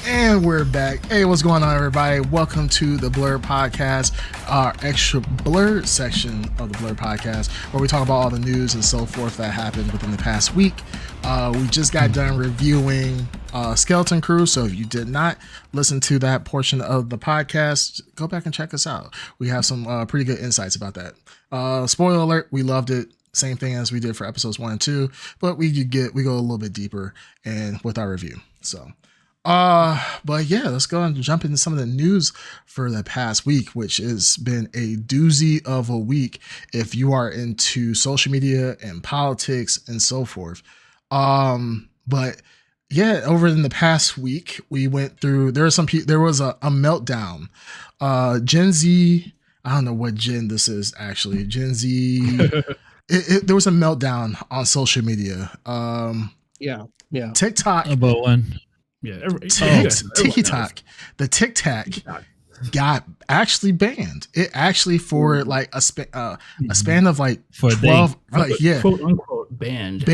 And we're back. Hey, what's going on, everybody? Welcome to the Blrd podcast, our ExtraBLRD section of the Blrd podcast, where we talk about all the news and so forth that happened within the past week. We just got done reviewing Skeleton Crew, so if you did not listen to that portion of the podcast, go back and check us out. We have some pretty good insights about that. Spoiler alert, we loved it. Same thing as we did for episodes 1 and 2, but we go a little bit deeper and with our review. But yeah, let's go and jump into some of the news for the past week, which has been a doozy of a week if you are into social media and politics and so forth. But yeah, over in the past week, we went through, there was a meltdown. Gen Z, I don't know what gen this is actually. Gen Z, there was a meltdown on social media. Yeah. TikTok. About one. Yeah, TikTok, the TikTok got actually banned. It actually for like a span of like 12, quote unquote banned,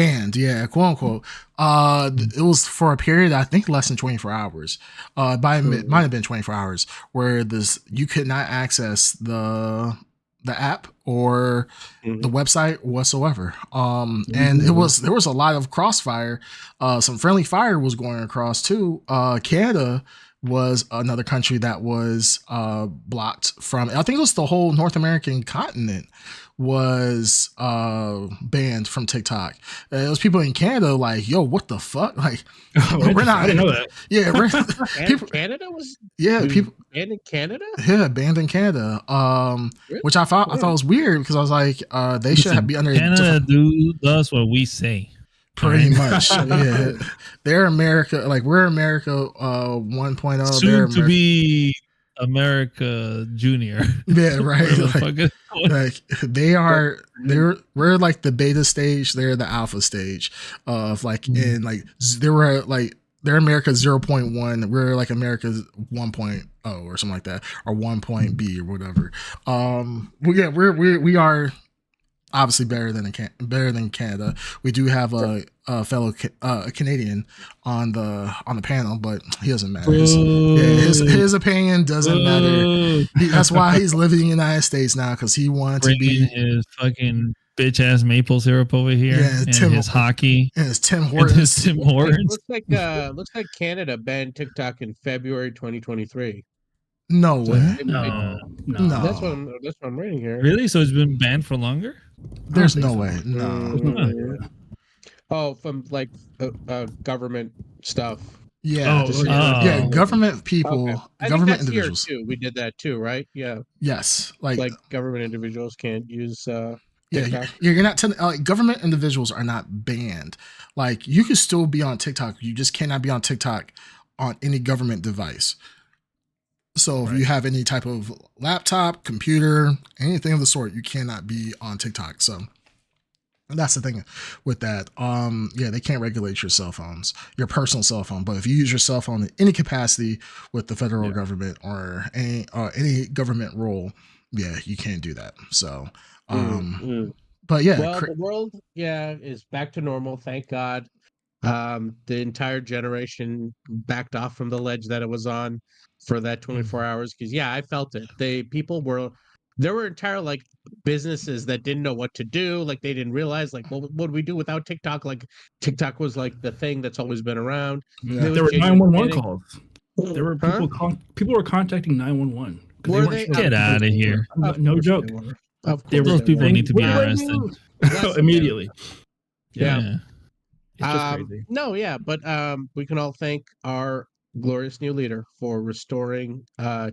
quote unquote. It was for a period, I think less than 24 hours. It might have been 24 hours where you could not access the app or the website whatsoever. And there was a lot of crossfire. Some friendly fire was going across too. Canada was another country that was blocked from, I think it was the whole North American continent was banned from TikTok. It was people in Canada like, yo, what the fuck? Like, we're not. I didn't know that. Yeah, Canada was. Yeah, people banned in Canada. Yeah, banned in Canada. Really? Which I thought was weird because I was like, they should be under Canada. Does what we say. Pretty much. Yeah, they're America. Like we're America 1.0. Soon to be America Junior. Yeah, right. Like they are. We're like the beta stage. They're the alpha stage of like in like they were like they're America 0.1. We're like America's 1.0 or something like that, or 1.B or whatever. We are obviously better than Canada. We do have a fellow Canadian on the panel, but he doesn't matter. His opinion doesn't matter. That's why he's living in the United States now, because he wanted to be his fucking bitch ass maple syrup over here. Yeah, and his hockey. And his Tim Hortons. Looks like Canada banned TikTok in February 2023. No way. No. That's what I'm reading here. Really? So it's been banned for longer? There's no way. No. Oh, from like government stuff. Yeah. Yeah. Government people. Okay. Government individuals. Here too. We did that too, right? Yeah. Yes. Like government individuals can't use. You're not like government individuals are not banned. Like you can still be on TikTok. You just cannot be on TikTok on any government device. So if you have any type of laptop, computer, anything of the sort, you cannot be on TikTok. So that's the thing with that. They can't regulate your cell phones, your personal cell phone. But if you use your cell phone in any capacity with the federal government or any government role, you can't do that. So, but yeah. Well, the world, is back to normal. Thank God. The entire generation backed off from the ledge that it was on for that 24 hours. Because I felt it. There were entire like businesses that didn't know what to do. Like they didn't realize like, what do we do without TikTok? Like TikTok was like the thing that's always been around. Yeah. There were 911 calls. There were people were contacting 911. Get out of here. No joke. Those people need to be arrested immediately. Yeah. It's just crazy. But we can all thank our glorious new leader for restoring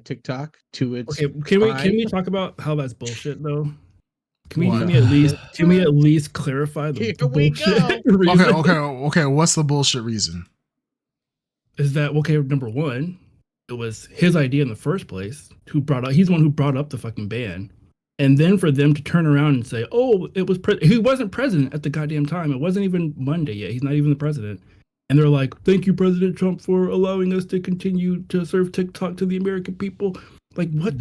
TikTok to its. Okay, can we talk about how that's bullshit though? Can we at least clarify the bullshit reason? Okay. What's the bullshit reason? Is that number one, it was his idea in the first place. He's the one who brought up the fucking ban. And then for them to turn around and say, "Oh, it was he wasn't president at the goddamn time. It wasn't even Monday yet. He's not even the president." And they're like, "Thank you, President Trump, for allowing us to continue to serve TikTok to the American people." Like, what?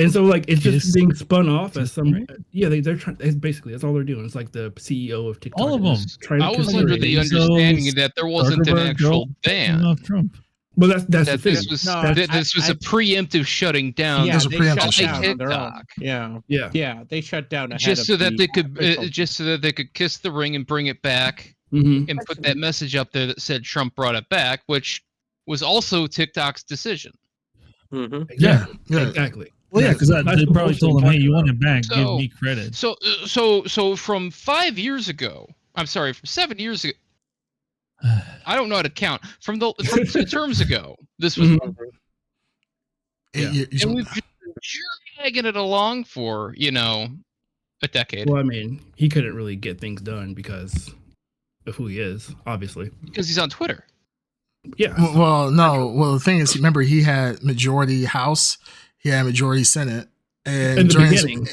And so like it's just Kiss. being spun off as some Right? they're trying. Basically that's all they're doing. It's like the CEO of TikTok. All of them. Trying to I was kiss under the the ladies. understanding that there wasn't an Zuckerberg actual drove ban. off Trump. Well, that's the That thing. this was No, this was a preemptive shutting down. Yeah, There's a they preemptive shut shutdown down on their own. TikTok. Yeah, Yeah. they shut down ahead Just of so that the they could official- just so that they could kiss the ring and bring it back Mm-hmm. and put that message up there that said Trump brought it back, which was also TikTok's decision. Mhm. Exactly. Yeah. Exactly. Well, yeah, because That's they the probably bullshit told I'm him, "Hey, talking you want about. it back? Give So- me credit." So from 5 years ago, I'm sorry, from 7 years ago, I don't know how to count. From 2 terms ago, this was, Mhm. and we've just been dragging it along for a decade Well, I mean, he couldn't really get things done because of who he is, obviously. because he's on Twitter. Yeah. Well, no. Well, the thing is, remember, he had majority House, he had majority Senate, and In the during beginning.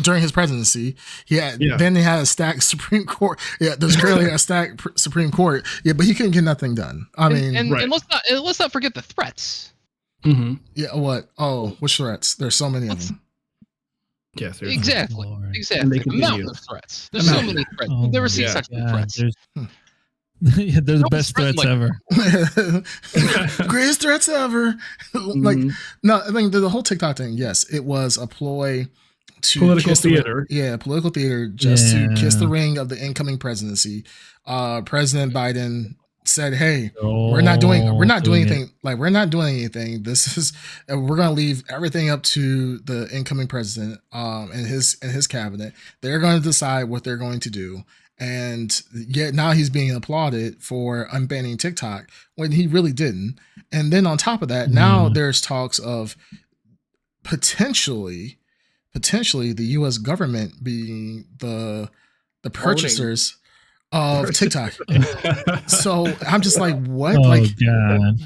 during his presidency, Yeah. then they had a stacked Supreme Court. Yeah, there's currently a stacked Supreme Court. Yeah, but he couldn't get nothing done. I mean, and right. let's not forget the threats. Mm-hmm. yeah. What? Oh, which threats? There's so many of them. Yeah, seriously. Exactly. Lord. And Exactly. they A continue. mountain of threats. There's A so mountain. many threats. Oh We've never my seen God. such many God, threats. There's yeah, there's No the best one's threats threatened ever. Greatest threats ever. Like, Mhm. no, I think the whole TikTok thing. Yes, it was a ploy to Political kiss the ring. theater. Yeah, political theater, just to kiss the Yeah. ring of the incoming presidency. President Biden said, "Hey, we're not doing anything. Like, we're not doing anything. This is we're gonna leave everything up to the incoming president and his cabinet. They're going to decide what they're going to do." And yet now he's being applauded for unbanning TikTok when he really didn't. And then on top of that, now there's talks of potentially the U.S. government being the purchasers of TikTok. So I'm just like, what? Oh Like, God!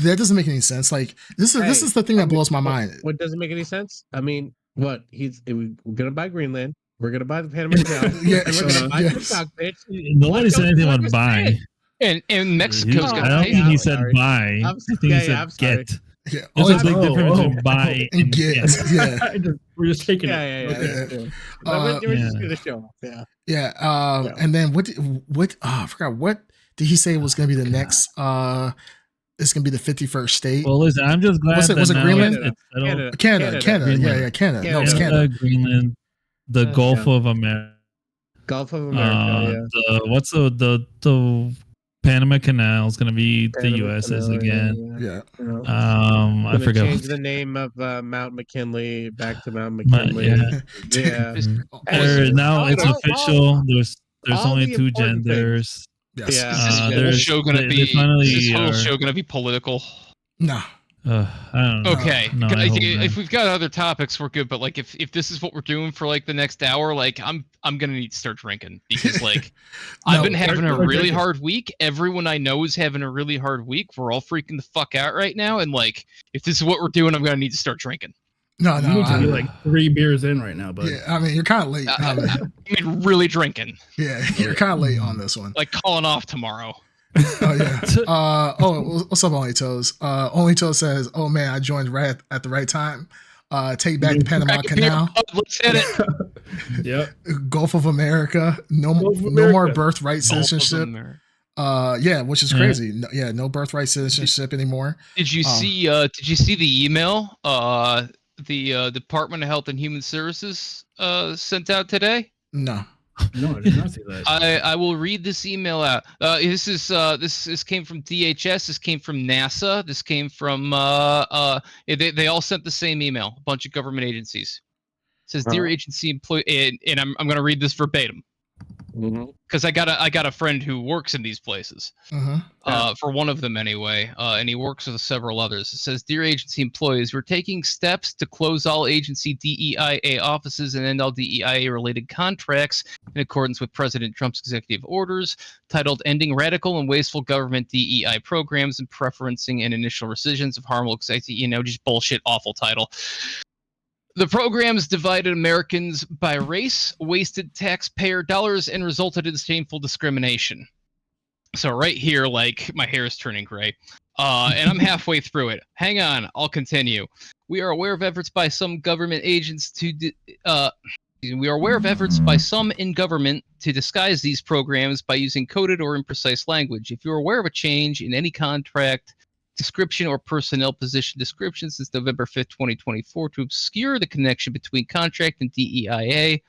that doesn't make any sense. Like, this is the thing that blows my mind. What doesn't make any sense? I mean, what we're gonna buy Greenland. We're gonna buy the Panama Canal. Yeah, and we're gonna buy yes. TikTok, bitch. Nobody said anything about buy. And Mexico's I gonna don't pay think for he it. said Sorry. buy. I think he said I'm sorry. get. Yeah, There's a oh, big oh, difference oh, between buy and get. Yeah, We're just taking Yeah, it. yeah, yeah. Okay. yeah. But we're just yeah. gonna show off. Yeah. yeah. Yeah. And then what? I forgot. What did he say was going to be the next? It's going to be the 51st state. Well, listen, I'm just glad Was it- that was it now Greenland? it's settled. Canada. Greenland. Yeah, Canada. No, it's Canada, Canada. Greenland, the Yeah. Gulf of America. Gulf of America. What's the Panama Canal is going to be the Panama US's Canal, again. Yeah. I Gonna forgot. change the name of Mount McKinley back to Mount But, McKinley. yeah. Yeah. Now it's all- official. There's all only the 2 important things. genders. Yes. Yeah. Is this whole there's- show gonna they be? finally Is this whole are- show gonna be political? No. I don't know. Okay, No, I hope if not. we've got other topics, we're good. But like, if this is what we're doing for like the next hour, like I'm gonna need to start drinking because like I've No, been having a start really drinking. hard week. Everyone I know is having a really hard week. We're all freaking the fuck out right now, and like, if this is what we're doing, I'm gonna need to start drinking. No. You need to be like 3 beers in right now, but Yeah, I mean, you're kind of late. I mean, really drinking, Yeah, you're kind of late on this one. like calling off tomorrow. Oh yeah. What's up, Only Toes? Only Toes says, "Oh man, I joined right at the right time. Take back the Panama Crack a beer, Canal, bud, let's hit it. yep. Gulf of America. No Gulf of more America. birthright Gulf of citizenship. America. Yeah, which is Yeah. crazy. No birthright citizenship anymore. Did you see? Did you see the email? The Department of Health and Human Services sent out today. No. No, I did not see that. I will read this email out. This came from DHS. This came from NASA. This came from they all sent the same email. A bunch of government agencies. It says, "Dear agency employee," and I'm going to read this verbatim because I got a friend who works in these places. For one of them anyway, and he works with several others. It says, "Dear agency employees, we're taking steps to close all agency DEIA offices and end all DEIA-related contracts in accordance with President Trump's executive orders titled Ending Radical and Wasteful Government DEI Programs and Preferencing and Initial Rescissions of Harmful just bullshit, awful title. The programs divided Americans by race, wasted taxpayer dollars, and resulted in shameful discrimination." So right here, like, my hair is turning gray. And I'm halfway through it. Hang on, I'll continue. We are aware of efforts by some government agents to we are aware of efforts by some in government to disguise these programs by using coded or imprecise language. If you're aware of a change in any contract description or personnel position description since November 5th, 2024 to obscure the connection between contract and DEIA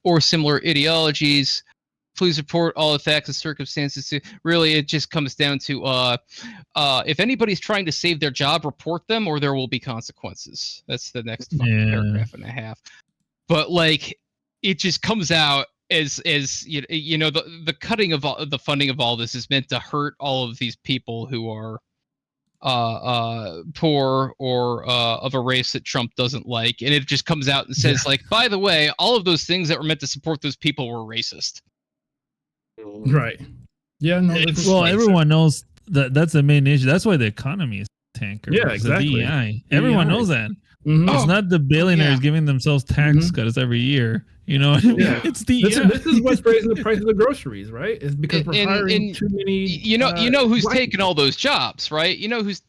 or similar ideologies, please report all the facts and circumstances. Really, it just comes down to if anybody's trying to save their job, report them or there will be consequences. That's the next fucking paragraph and a half. But like, it just comes out as you know the cutting of all, the funding of all this is meant to hurt all of these people who are poor or of a race that Trump doesn't like, and it just comes out and says like, by the way, all of those things that were meant to support those people were racist. Right. Yeah. No. Well, everyone knows that's the main issue. That's why the economy is tanker. Yeah, exactly. The DEI. Everyone knows that. Mm-hmm. It's not the billionaires giving themselves tax cuts every year. You know, it's the this is what's raising the price of the groceries, right? Is because we're hiring too many. You know who's taking all those jobs, right? You know who's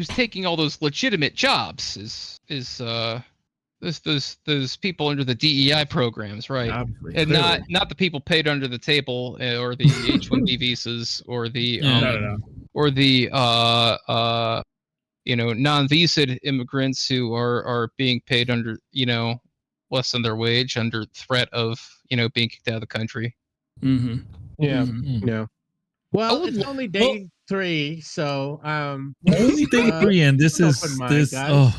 taking all those legitimate jobs is those people under the DEI programs, right? Obviously, and not the people paid under the table or the H-1B visas or the or the non-visa immigrants who are being paid under less than their wage under threat of being kicked out of the country. Mm-hmm. Yeah. Mm-hmm. Yeah. Well, it's only day 3, so only day 3, and this is this. Guys.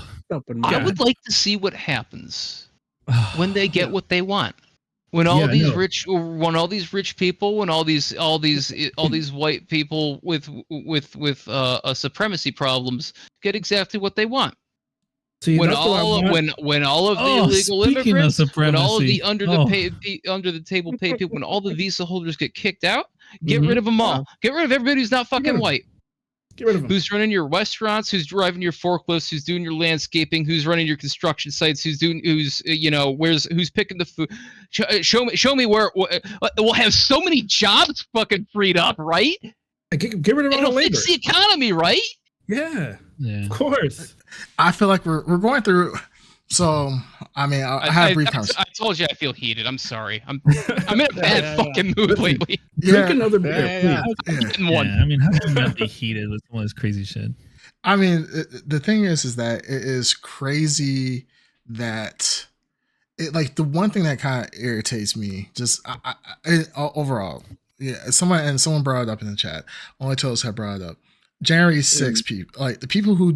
I would like to see what happens when they get what they want. When all these rich people, when all these white people with supremacy problems get exactly what they want. See, when all of the illegal immigrants, when all of the under the table paid people, when all the visa holders get kicked out, get rid of them all. Get rid of everybody who's not fucking white. Get rid of them. Who's running your restaurants? Who's driving your forklifts? Who's doing your landscaping? Who's running your construction sites? Who's picking the food? Show me where we'll have so many jobs fucking freed up, right? Get rid of all the labor. Fix the economy, right? Yeah, of course. I feel like we're going through. So I mean, I have brief conversation. I told you I feel heated. I'm sorry. I'm in a bad fucking mood lately. Drink another beer. I mean, how can you not be heated with some of this crazy shit? I mean, the thing is that it is crazy that it, like, the one thing that kind of irritates me just overall. Yeah, someone brought it up in the chat. Only Toes have brought it up. January 6th, people, like the people who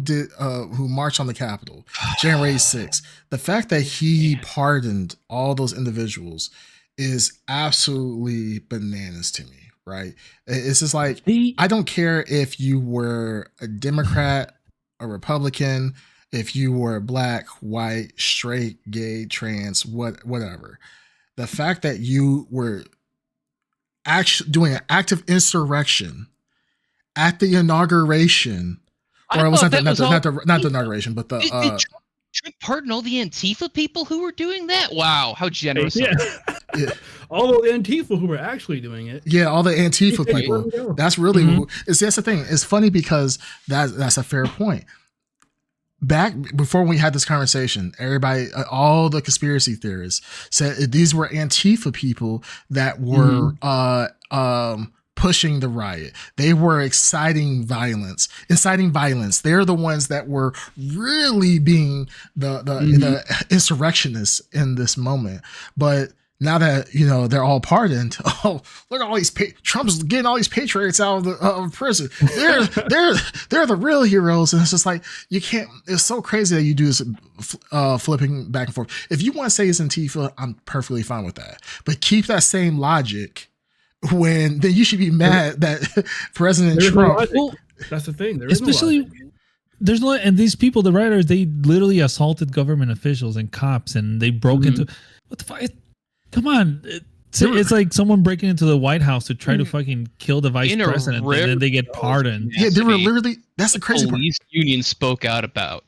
marched on the Capitol, January 6th, the fact that he pardoned all those individuals is absolutely bananas to me, right? It's just like, I don't care if you were a Democrat, a Republican, if you were black, white, straight, gay, trans, whatever. The fact that you were actually doing an active insurrection at the inauguration, or it was not the inauguration, but the Trump pardon all the Antifa people who were doing that. Wow, how generous! Yeah. All the Antifa who were actually doing it. Yeah, all the Antifa people. That's really that's the thing. It's funny because that's a fair point. Back before we had this conversation, everybody, all the conspiracy theorists said these were Antifa people that were pushing the riot. They were inciting violence. They're the ones that were really being the insurrectionists in this moment. But now that they're all pardoned, look at all these Trump's getting all these patriots out of prison. They're the real heroes, and it's just like, you can't. It's so crazy that you do this flipping back and forth. If you want to say it's Antifa, I'm perfectly fine with that. But keep that same logic. Then you should be mad that President Trump. That's the thing. There's no, and these people, the rioters, they literally assaulted government officials and cops, and they broke into. What the fuck? Come on, it's like someone breaking into the White House to try to fucking kill the vice president, and then they get pardoned. Yeah, they were literally. That's the crazy part. The police union spoke out about.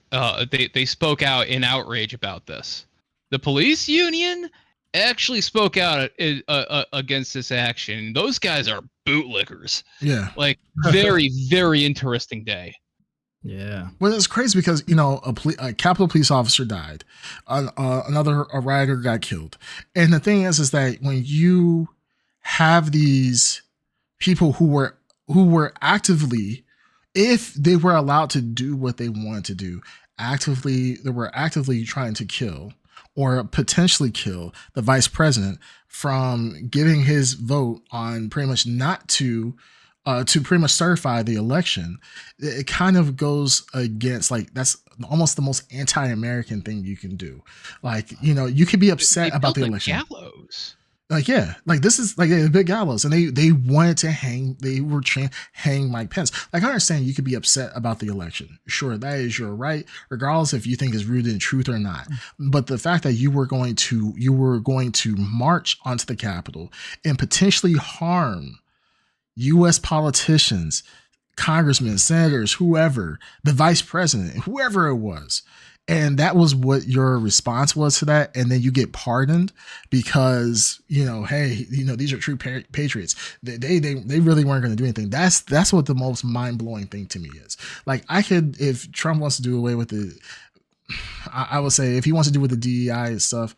They spoke out in outrage about this. The police union actually spoke out against this action. Those guys are bootlickers. Yeah. Like, very, very interesting day. Yeah. Well, it's crazy because, you know, a Capitol police officer died, another rioter got killed, and the thing is that when you have these people who were actively, if they were allowed to do what they wanted to do, they were actively trying to kill or potentially kill the vice president from giving his vote on pretty much not to pretty much certify the election. It kind of goes against, like, that's almost the most anti-American thing you can do. Like, you know, you could be upset They about the built a election. gallows. Like, yeah, like this is like a big gallows, and they wanted to hang Mike Pence. Like, I understand you could be upset about the election. Sure, that is your right, regardless if you think it's rooted in truth or not. But the fact that you were going to march onto the Capitol and potentially harm U.S. politicians, congressmen, senators, whoever, the vice president, whoever it was. And that was what your response was to that. And then you get pardoned because, you know, hey, you know, these are true patriots. They really weren't going to do anything. That's what the most mind blowing thing to me is. Like, if Trump wants to do away with it, I would say if he wants to do with the DEI and stuff,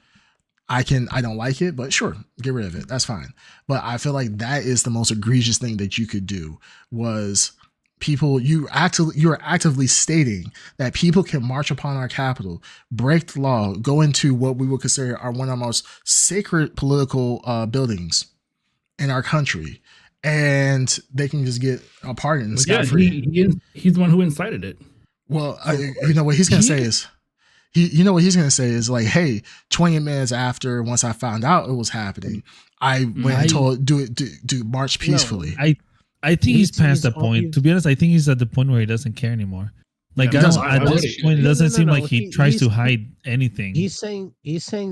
I don't like it, but sure, get rid of it. That's fine. But I feel like that is the most egregious thing that you could do was you're actively stating that people can march upon our Capitol, break the law, go into what we would consider one of our most sacred political buildings in our country, and they can just get a pardon. Well, yeah, he's the one who incited it. Well, you know what he's going to say is, you know what he's going to say is like, hey, 20 minutes after, once I found out it was happening, I went and told do march peacefully. No, I think he's past that point. To be honest, I think he's at the point where he doesn't care anymore. Like, Yeah, at this point, it doesn't seem like he tries to hide anything. He's saying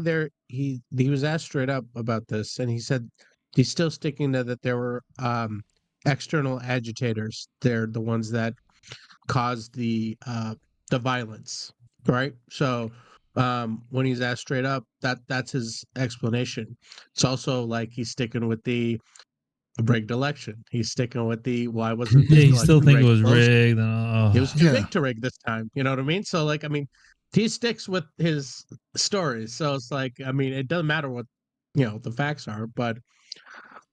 there he was asked straight up about this, and he said he's still sticking to that there were external agitators. They're the ones that caused the violence, right? So when he's asked straight up, that's his explanation. It's also like he's sticking with the rigged election. He's sticking with the why wasn't this he election still think it was rigged? rigged. It was too big to rig this time. You know what I mean? So, like, I mean, he sticks with his stories. So it's like, I mean, it doesn't matter what, you know, the facts are, but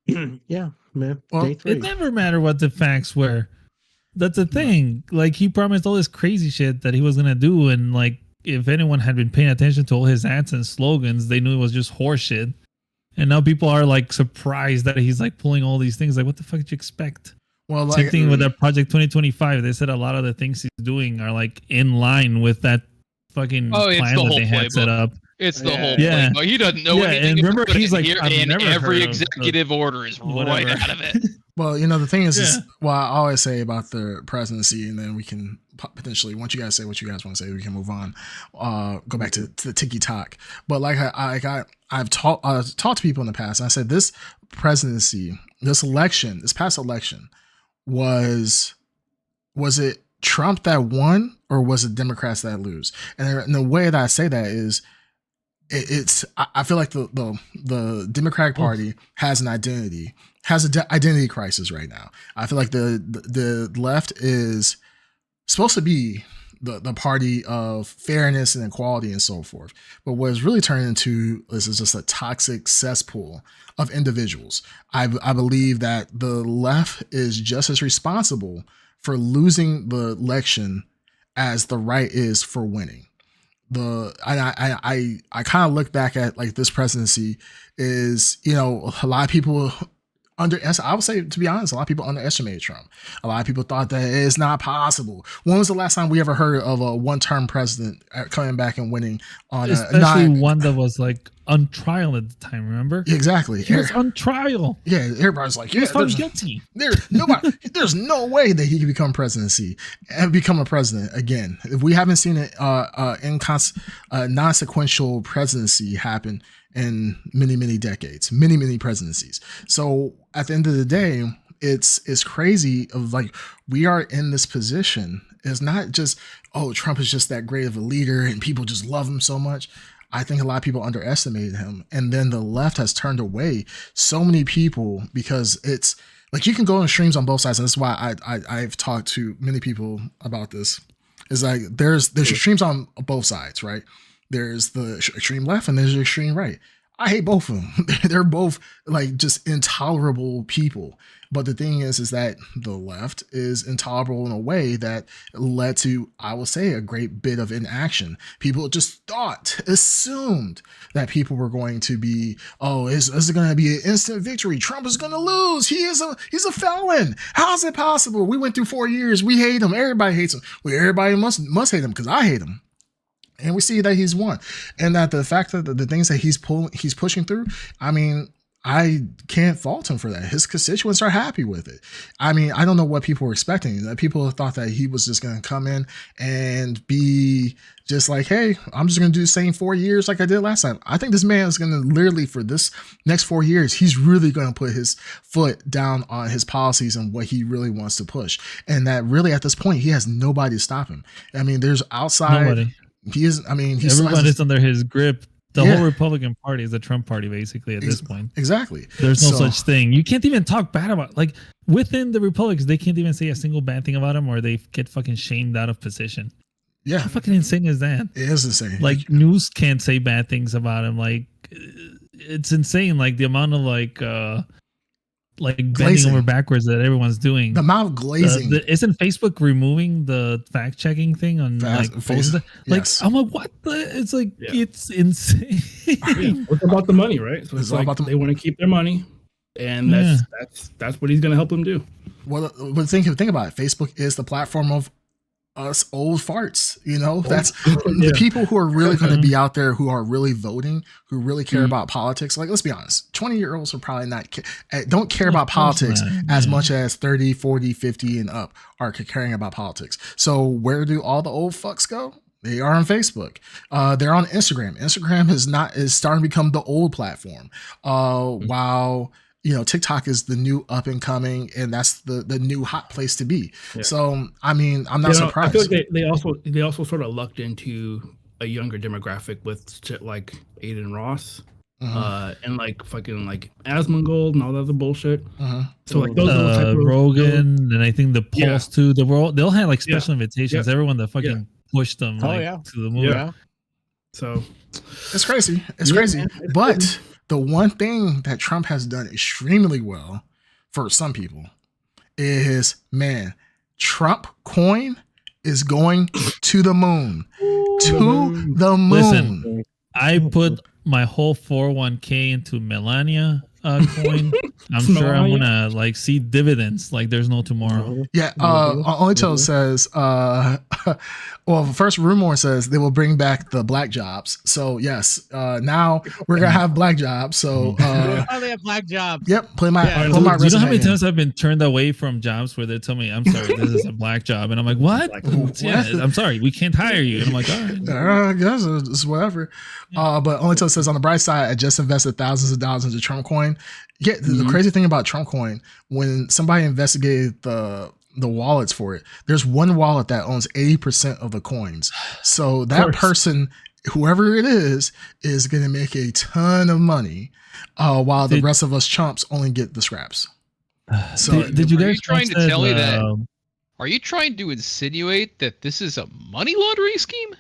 yeah, man. Well, Day 3. It never mattered what the facts were. That's the thing. Like, he promised all this crazy shit that he was gonna do, and like, if anyone had been paying attention to all his ads and slogans, they knew it was just horse shit. And now people are like surprised that he's like pulling all these things. Like, what the fuck did you expect? Well, Same thing with that Project 2025. They said a lot of the things he's doing are like in line with that fucking plan that they had set up. It's the whole Yeah. playbook. He doesn't know anything. And remember, about it, he's like, here, I've and never every heard of executive order is right whatever. out of it. Well, you know, the thing is what I always say about the presidency, and then we can potentially, once you guys say what you guys want to say, we can move on, go back to the tiki-talk. But like I've talked to people in the past, and I said this presidency, this past election, was it Trump that won, or was it Democrats that lose? And the way that I say that is, I feel like the Democratic Party has an identity crisis right now. I feel like the left is supposed to be the party of fairness and equality and so forth, but what it's really turned into is just a toxic cesspool of individuals. I believe that the left is just as responsible for losing the election as the right is for winning. I kind of look back at like this presidency is, you know, a lot of people I would say, to be honest, a lot of people underestimated Trump. A lot of people thought that it's not possible. When was the last time we ever heard of a one-term president coming back and winning on especially one that was like on trial at the time? Remember? Exactly. He was on trial. Yeah, everybody's like, he was found guilty. There's no way that he could become a president again. If we haven't seen it, non-sequential presidency happen in many decades, many presidencies. So at the end of the day, it's crazy of like, we are in this position. It's not just, oh, Trump is just that great of a leader and people just love him so much. I think a lot of people underestimated him. And then the left has turned away so many people because it's like, you can go on streams on both sides. And that's why I've talked to many people about this. It's like there's extremes on both sides, right? There's the extreme left and there's the extreme right. I hate both of them. They're both like just intolerable people. But the thing is that the left is intolerable in a way that led to, I will say, a great bit of inaction. People just assumed that people were going to be, oh, is it going to be an instant victory? Trump is going to lose. He's a felon. How is it possible? We went through 4 years. We hate him. Everybody hates him. Well, everybody must hate him because I hate him. And we see that he's won, and that the fact that the things that he's pushing through, I mean, I can't fault him for that. His constituents are happy with it. I mean, I don't know what people were expecting. That people thought that he was just going to come in and be just like, hey, I'm just going to do the same 4 years like I did last time. I think this man is going to literally, for this next 4 years, he's really going to put his foot down on his policies and what he really wants to push. And that really at this point, he has nobody to stop him. I mean, there's outside. Nobody. He is. I mean, everybody's under his grip. The whole Republican Party is the Trump party, basically, at this point. Exactly. There's no such thing. You can't even talk bad about, like, within the Republicans, they can't even say a single bad thing about him, or they get fucking shamed out of position. Yeah. How fucking insane is that? It is insane. Like, news can't say bad things about him. Like, it's insane. Like, the amount of, like bending glazing over backwards that everyone's doing. The amount of glazing. Isn't Facebook removing the fact checking thing on Facebook? Yes. I'm like, what the? It's like, it's insane. It's about the money, right? So it's like about they want to keep their money, and that's what he's going to help them do. Well, think about it. Facebook is the platform of us old farts, you know. That's the people who are really going to be out there, who are really voting, who really care about politics. Like, let's be honest, 20-year-olds are probably don't care about politics as much as 30, 40, 50 and up are caring about politics. So where do all the old fucks go? They are on Facebook. They're on Instagram. Instagram is starting to become the old platform. While you know, TikTok is the new up and coming, and that's the new hot place to be. Yeah. So, I mean, I'm not surprised. I feel like they also sort of lucked into a younger demographic with shit like Aiden Ross, and like fucking like Asmongold and all that other bullshit. So like those are the type of Rogan, and I think the Pulse too. They'll have like special invitations. Everyone that fucking pushed them to the movie. Yeah. So it's crazy. It's crazy, but. The one thing that Trump has done extremely well for some people is, man, Trump coin is going to the moon. To the moon. Listen, I put my whole 401k into Melania coin. I'm sure I'm gonna like see dividends like there's no tomorrow. Yeah. Onlyto says well, the first rumor says they will bring back the black jobs. So yes, now we're gonna have black jobs. So oh, they have black jobs. Yep. Play my resume. You know how many times I've been turned away from jobs where they tell me, I'm sorry, this is a black job, and I'm like, what? Yeah, I'm sorry, we can't hire you. And I'm like, all right. I guess it's whatever. But Onlyto says, on the bright side, I just invested thousands of dollars into Trump coin. Yeah, the crazy thing about Trump coin, when somebody investigated the wallets for it, there's one wallet that owns 80% of the coins. So that person, whoever it is going to make a ton of money, while the rest of us chumps only get the scraps. So did you guys trying to tell me that? Are you trying to insinuate that this is a money laundering scheme?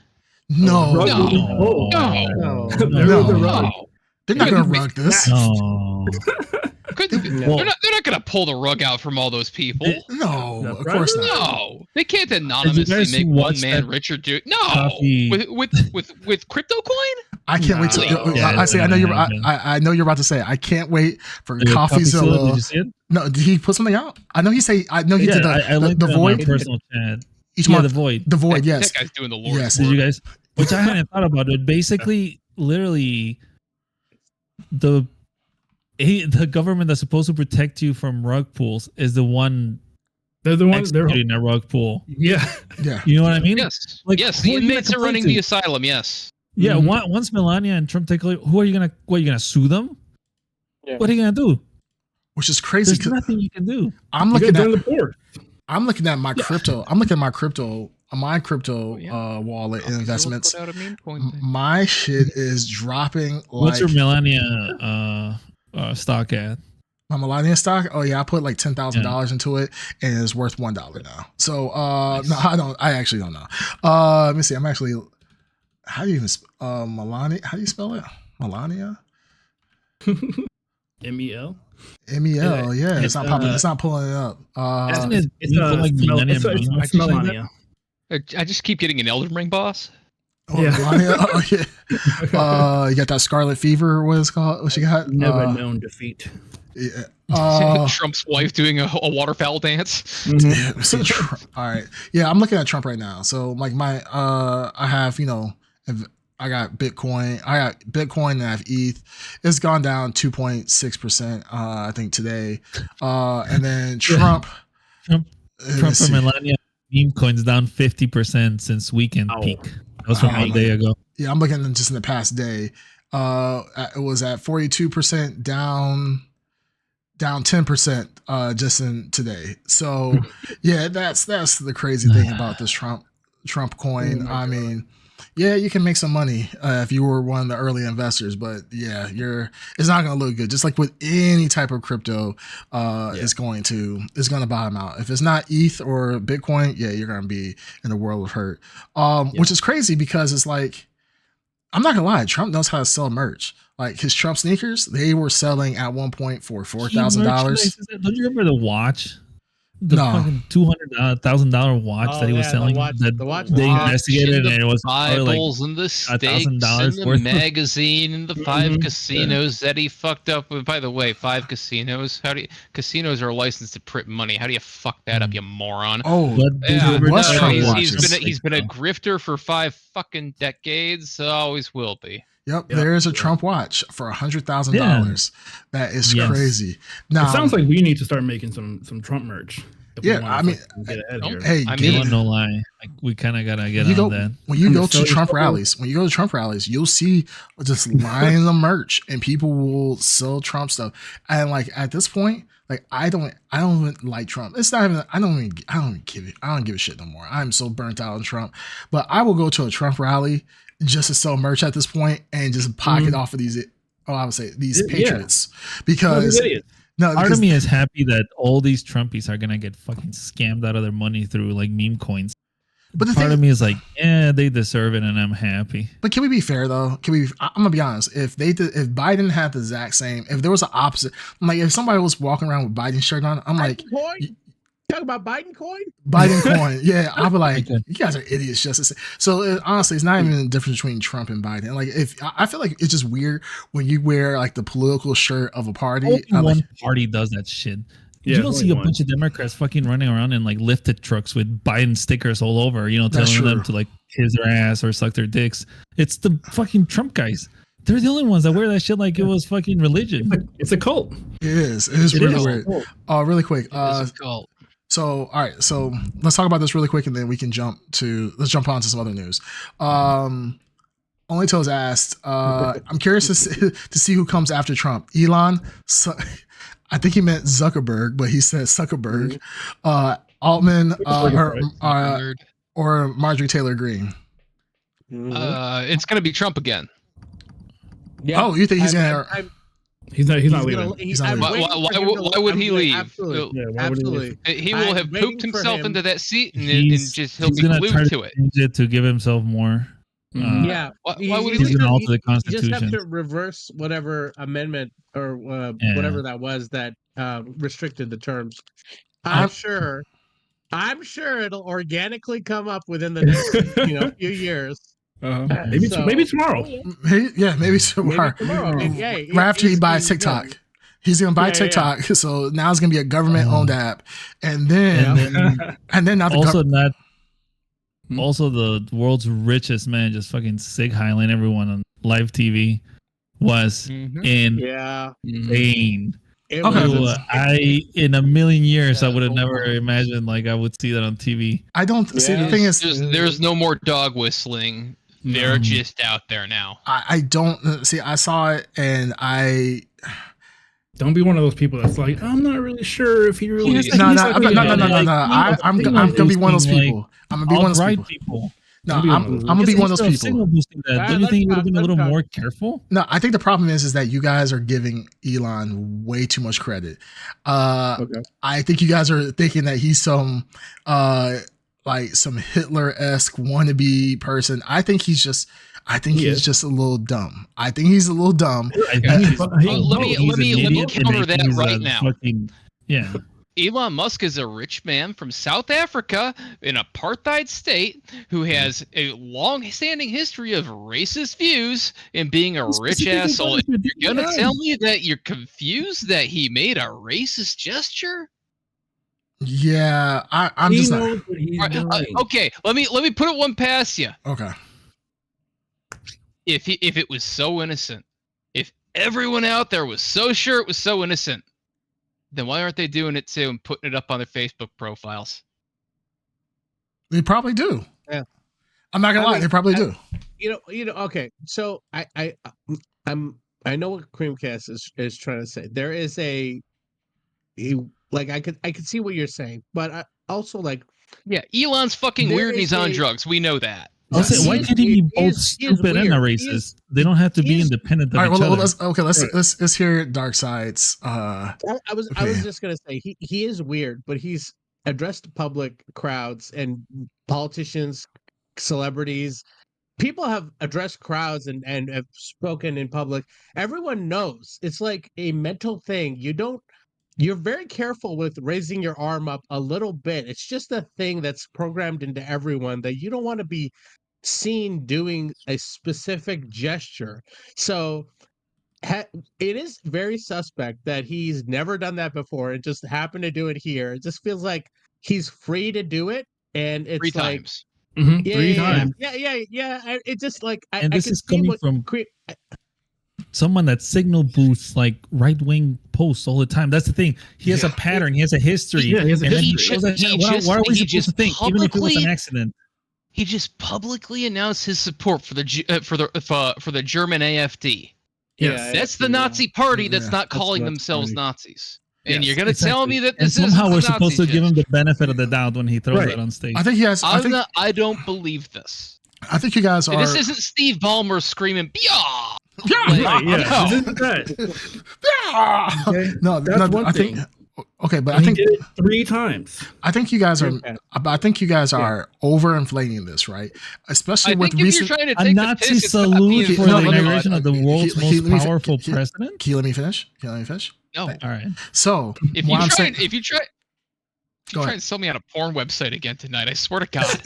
No. They're not going to rug this. No. They're not going to pull the rug out from all those people. No, of course not. No, they can't anonymously make one man richer. No, with crypto coin. I can't wait to. I know you're about to say. I can't wait for CoffeeZilla. Did you see it? No, did he put something out? I know he did the Void. Personal chat. The Void. The Void. Yes. That guy's doing the Lord's work. Did you guys? Which I hadn't thought about it. Basically, literally, the government that's supposed to protect you from rug pulls is the one. They're the ones executing a rug pull. Yeah. You know what I mean? Yes. Like, yes. The inmates are running the asylum. Yes. Yeah. Once Melania and Trump take over, who are you gonna sue them? Yeah. What are you gonna do? Which is crazy. There's nothing you can do. I'm looking at my crypto. I'm looking at my crypto. Wallet and investments. My shit is dropping. What's your Melania stock at? My Melania stock? Oh yeah, I put like $10,000 into it, and it's worth $1 now. So no, I don't. I actually don't know. Let me see. I'm actually. How do you even Melania? How do you spell it? Melania? MEL. MEL. Yeah, it's not popping. It's not pulling it up. It's Melania. I just keep getting an Elden Ring boss. Oh, Yeah. Melania. Oh yeah. You got that Scarlet Fever. What is it called? What she got? Never known defeat. Yeah. Trump's wife doing a waterfowl dance. Mhm. Yeah, see, Trump. All right. Yeah, I'm looking at Trump right now. So like I have, I got Bitcoin. I got Bitcoin and I have ETH. It's gone down 2.6%, I think today. And then Trump. Trump and Melania meme coins down 50% since weekend peak. That was from a day ago. Yeah, I'm looking at just in the past day. It was at 42% down 10% just in today. So yeah, that's the crazy thing about this Trump coin. I mean, yeah, you can make some money if you were one of the early investors, but yeah, it's not going to look good. Just like with any type of crypto, it's going to bottom out. If it's not ETH or Bitcoin, yeah, you're going to be in a world of hurt. Which is crazy because it's like, I'm not gonna lie, Trump knows how to sell merch. Like his Trump sneakers, they were selling at one point for $4,000. Don't you remember the watch? The fucking $200,000 watch that he was selling. The watch. They investigated and it was Bibles and the steaks and the magazine and the 5 casinos that he fucked up with. By the way, 5 casinos. Casinos are licensed to print money. How do you fuck that up, you moron? Oh, yeah. He's been a grifter for 5 fucking decades. Always will be. Yep, there is a Trump watch for $100,000. That is crazy. Now it sounds like we need to start making some Trump merch. Yeah, I mean, get ahead here. Hey, no lie, like, we kind of gotta get on that. When you go to Trump rallies, you'll see just lines of merch, and people will sell Trump stuff. And like at this point, like I don't even like Trump. It's not even. I don't give a shit no more. I'm so burnt out on Trump. But I will go to a Trump rally just to sell merch at this point and just pocket off of these. I would say these patriots because. Part of me is happy that all these Trumpies are gonna get fucking scammed out of their money through like meme coins. But part of me is like, yeah, they deserve it, and I'm happy. But can we be fair though? I'm gonna be honest. If Biden had the exact same, if there was an opposite, I'm like, if somebody was walking around with Biden's shirt on, I'm like, talk about Biden coin. Biden coin, yeah. I'll be like, you guys are idiots. Just to say. So honestly, it's not even the difference between Trump and Biden. Like, if I feel like it's just weird when you wear like the political shirt of a party. One party does that shit. Yeah, you don't see a bunch of Democrats fucking running around in like lifted trucks with Biden stickers all over, telling them to like kiss their ass or suck their dicks. It's the fucking Trump guys. They're the only ones that wear that shit like it was fucking religion. It's a cult. It is. It is really weird. Really quick. It's a cult. So, all right. So let's talk about this really quick, and then we can jump on to some other news. Only Toes asked, I'm curious to see who comes after Trump. Elon, I think he meant Zuckerberg, but he said Zuckerberg, Altman, or Marjorie Taylor Greene. It's going to be Trump again. Yeah. Oh, you think he's going to... He's not leaving. Why would he leave? Absolutely. He will have pooped himself into that seat, and he'll be glued to it. To give himself more. Why would he's going to alter the Constitution? You just have to reverse whatever amendment or whatever that was that restricted the terms. I'm sure it'll organically come up within the next few years. Maybe tomorrow. Maybe tomorrow. Right after he buys TikTok. He's gonna buy TikTok, so now it's gonna be a government-owned app, and then also the world's richest man just fucking Sig Heiling everyone on live TV was insane. In a million years, I would have never imagined like I would see that on TV. I don't see the thing is there's no more dog whistling. They're just out there now. I don't see. I saw it, and I don't be one of those people that's like, I'm not really sure if he really. No. I'm gonna be one of those people. I'm gonna be one of those people. No, I'll be I'm honest. gonna be one of those Signal people. boosting that. Don't you Let's think you would have talk, been a let's little talk. more careful? No, I think the problem is that you guys are giving Elon way too much credit. Okay. I think you guys are thinking that he's some like some Hitler-esque wannabe person. I think he's just a little dumb. I think he's a little dumb. I think he's, let me he's an idiot, and I counter that think he's right a now. fucking- yeah. Elon Musk is a rich man from South Africa, an apartheid state, who has a long-standing history of racist views and being a rich asshole. And you're gonna tell me that you're confused that he made a racist gesture? Yeah, I'm He just not. knows what he's doing. Okay, let me put it one past you. Okay. If it was so innocent, if everyone out there was so sure it was so innocent, then why aren't they doing it too and putting it up on their Facebook profiles? They probably do. Yeah. I'm not gonna lie, they probably do. You know. Okay, so I know what Creamcast is trying to say. There is like I could see what you're saying, but I also like Yeah, Elon's fucking There weird and is he's on a- drugs. We know that. I'll say, why He is- can't he be he both is- he is stupid and a weird. He is- racist? They don't have to he be is- independent of All right, each well, other. let's hear Darkseid's. I was opinion. just gonna say he is weird, but he's addressed public crowds and politicians, celebrities. People have addressed crowds and have spoken in public. Everyone knows it's like a mental thing. You're very careful with raising your arm up a little bit. It's just a thing that's programmed into everyone that you don't want to be seen doing a specific gesture. So it is very suspect that he's never done that before and just happened to do it here. It just feels like he's free to do it, and it's 3 like times. Three times. Yeah. It just like I And this can is see coming what from someone that signal boosts like right wing posts all the time. That's the thing. He has a pattern. He has a history. Yeah, he has a And then history. why are we supposed to think, even if it was an publicly- accident? He just publicly announced his support for the German AfD. Yes. That's the Nazi party that's Yeah, not that's calling Nazi themselves party. Nazis. And Yes, you're gonna tell me that And this is somehow we're supposed to give him the benefit of the doubt when he throws Right. that on stage. I think he has. I don't believe this. I think you guys are. This isn't Steve Ballmer screaming "Bia!" Yeah, Right, yeah. No. This isn't that. yeah. Okay, No, that's no, one I think. thing. Okay, but And I he think did it 3 times. I think you guys are. Okay. I think you guys are overinflating this, right? Especially I with think if recent. you're trying to A take the Nazi piss, it's not salute being for No, the let me- inauguration of the world's let me- most powerful can- president? Can you let me finish? Can you let me finish? No. All right. So If what you I'm try, saying, if you try, Go try ahead. and sell me on a porn website again tonight, I swear to God.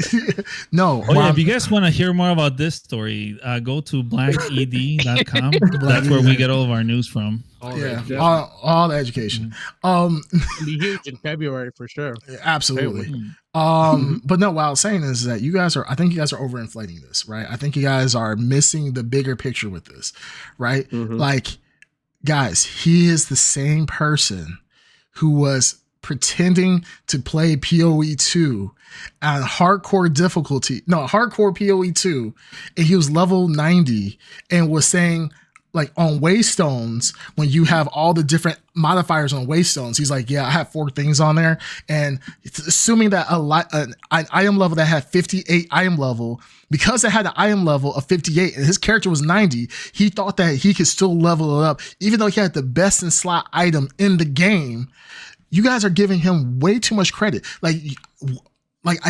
no. Oh what yeah, I'm- if you guys want to hear more about this story, go to blackedcom. That's where we get all of our news from. yeah, all the education. It'll be huge in February for sure. Absolutely. Mm. But no, what I was saying is that I think you guys are overinflating this, right? I think you guys are missing the bigger picture with this, right? Mhm. Like, guys, he is the same person who was pretending to play PoE 2 at hardcore PoE 2, and he was level 90 and was saying, like, on waystones, when you have all the different modifiers on waystones, he's like, yeah, I have 4 things on there, and it's assuming that an item level that had 58 item level, because it had an item level of 58 and his character was 90, he thought that he could still level it up, even though he had the best in slot item in the game. You guys are giving him way too much credit.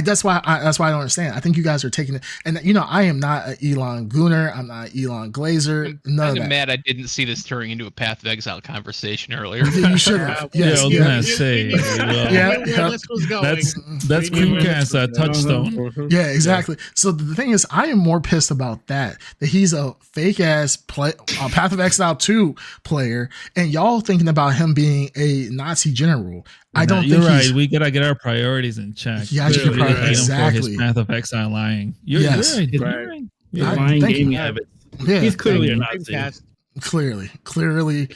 That's why I don't understand. I think you guys are taking it, and I am not an Elon Gooner. I'm not an Elon Glazer. None of I'm that. mad I didn't see this turning into a Path of Exile conversation earlier. You should have. Yeah, I Yes, was yeah. gonna say. Yeah. Where this was going. That's We knew where Creamcast this was going. touchstone. Yeah, exactly. So the thing is, I am more pissed about that he's a fake ass Path of Exile 2 player, and y'all thinking about him being a Nazi general. I don't You're think right. We gotta get our priorities in check. Yeah, I should We really probably- hate him for exactly. his Path of Exile lying. You're Yes. right. You're Right. right. His I lying think- gaming habits. Yeah, He's clearly a Creamcast. Nazi. clearly.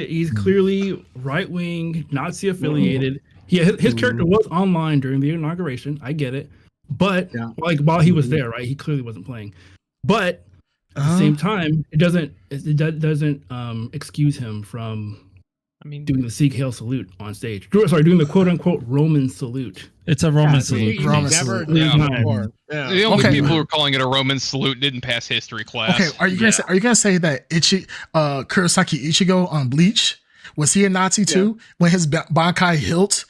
He's clearly right wing, Nazi affiliated. Yeah, his character was online during the inauguration. I get it, but Yeah. like while he was there, right, he clearly wasn't playing. But at the same time, it doesn't excuse him from I mean, doing the Sieg Heil salute on stage. Doing the quote unquote Roman salute. It's a Roman salute. Roman never salute. done Yeah. before. Yeah. the only Okay. people who are calling it a Roman salute didn't pass history class. Okay, are you gonna say that Kurosaki Ichigo on Bleach, was he a Nazi too? When his Bankai hilt